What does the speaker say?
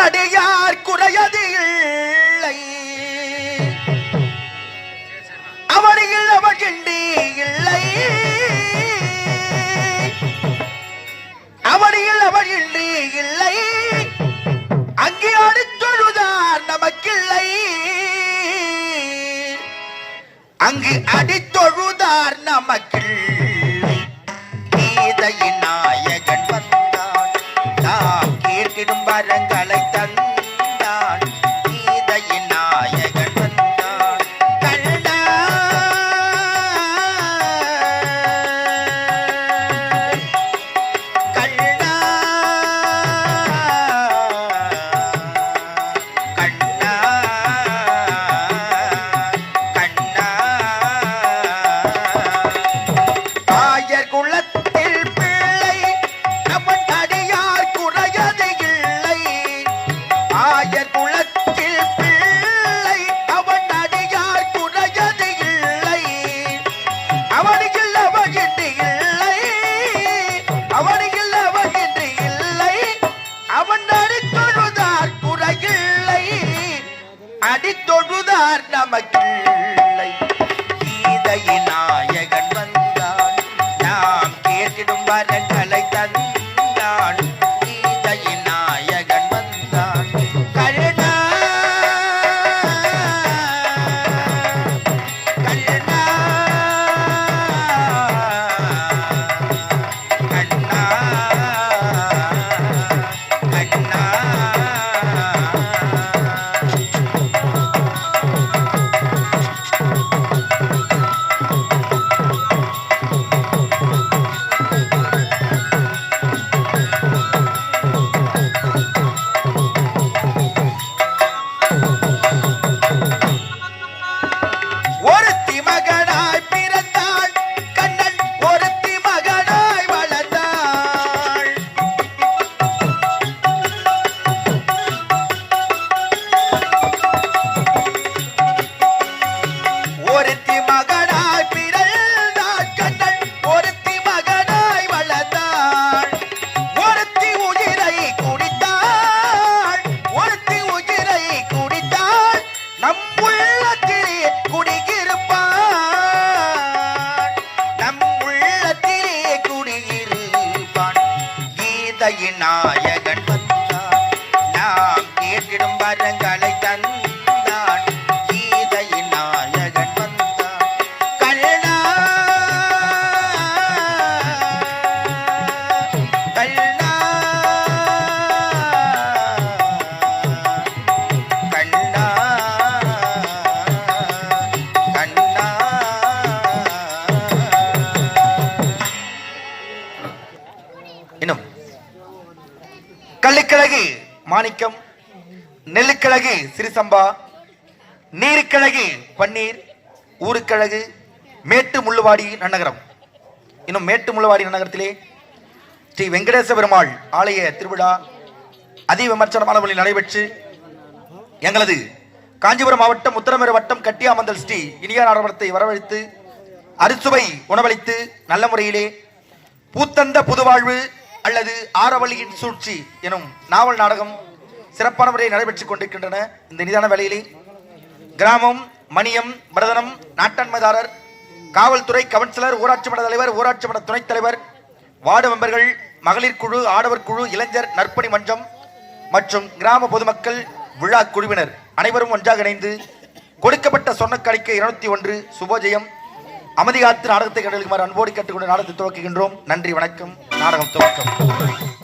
அடியார் குறையது இல்லை அவனில் அவகின்றி இல்லை அவனில் அவகின்றி இல்லை அங்கே அடித்தொழுதார் நமக்கில்லை அங்கு அடித்தொழுதார் நமக்கில்லை கீதையின் நாயகன் வந்தான் நாம் கேட்டிடும் வரங்களை தந்தான் கீதையின் நாயகன் வந்தான் கண்ணா கண்ணா கண்ணா கண்ணா ஆயர் குலத்தில் பிள்ளை அவன் அடியார் குறையது இல்லை ஆயர் குலத்தில் பிள்ளை அவன் அடியார் குறையது இல்லை அவனில் அவகின்றி இல்லை அவனில் அவகின்றி இல்லை அவன் அடித்தொழுதார் குறையில்லை அடித்தொழுதார் நமக்கில்லை கீதையின் நாயகன் வந்தான் நாம் கேட்டிடும் வரங்களை தந்தான் கீதையின் நாயகன் வந்தான் கருணா கருணா கண்ணா கண்ணா ஒருத்தி மகனாய் பிறந்தாள் கண்ணன் ஒருத்தி மகனாய் வளர்ந்தாள் ஒருத்தி மகனாய் பிறந்தாள் கண்ணன் ஒருத்தி மகனாய் வளர்ந்தாள் ஒருத்தி உயிரை குடித்தாள் ஒருத்தி உயிரை குடித்தாள் நம் உள்ளத்திலே குடியிருப்பான் நம் உள்ளத்திலே குடியிருப்பான் கீதையின் நாயகன் வந்தான் நாம் கேட்டிடும் வரங்களை தந்தான் கீதையின் நாயகன் வந்தான் கண்ணா கண்ணா கண்ணா கண்ணா இன்னும் கள்ளிக்கிழகு மாணிக்கம் நெல்லுக்கிழகு சிறுசம்பா நீருக்கிழகு பன்னீர் ஊருக்கிழகு மேட்டு முள்ளுவாடி நன்னகரம் இன்னும் மேட்டு முள்ளுவாடி நன்னகரத்திலே ஸ்ரீ வெங்கடேச பெருமாள் ஆலய திருவிழா அதிவிமர்சனமான முறையில் நடைபெற்று எங்களது காஞ்சிபுரம் மாவட்டம் உத்தரமேறு வட்டம் கட்டியாமந்தல் ஸ்ரீ இனியா நாடகத்தை வரவழைத்து அறுசுவை உணவளித்து நல்ல முறையிலே பூத்தந்த புதுவாழ்வு அல்லது ஆரவழியின் சூழ்ச்சி எனும் நாவல் நாடகம் சிறப்பான முறையில் நடைபெற்றுக் கொண்டிருக்கின்றன. இந்த நிதான வேளையிலே கிராமம் மணியம் பிரதனம் நாட்டாண்மைதாரர் காவல்துறை கவுன்சிலர் ஊராட்சி மன்ற தலைவர் ஊராட்சி மன்ற துணைத் தலைவர் வார்டு மெம்பர்கள் மகளிர் குழு ஆடவர் குழு இளைஞர் நற்பணி மன்றம் மற்றும் கிராம பொதுமக்கள் விழா குழுவினர் அனைவரும் ஒன்றாக இணைந்து கொடுக்கப்பட்ட சொன்னக்கணிக்கை 201 சுபோஜயம் அமைதி காத்து நாடகத்தை கண்டளிக்குமாறு அன்போடு கேட்டுக்கொண்டு நாடகத்தை துவக்குகின்றோம். நன்றி, வணக்கம். நாடகம் துவக்கம்.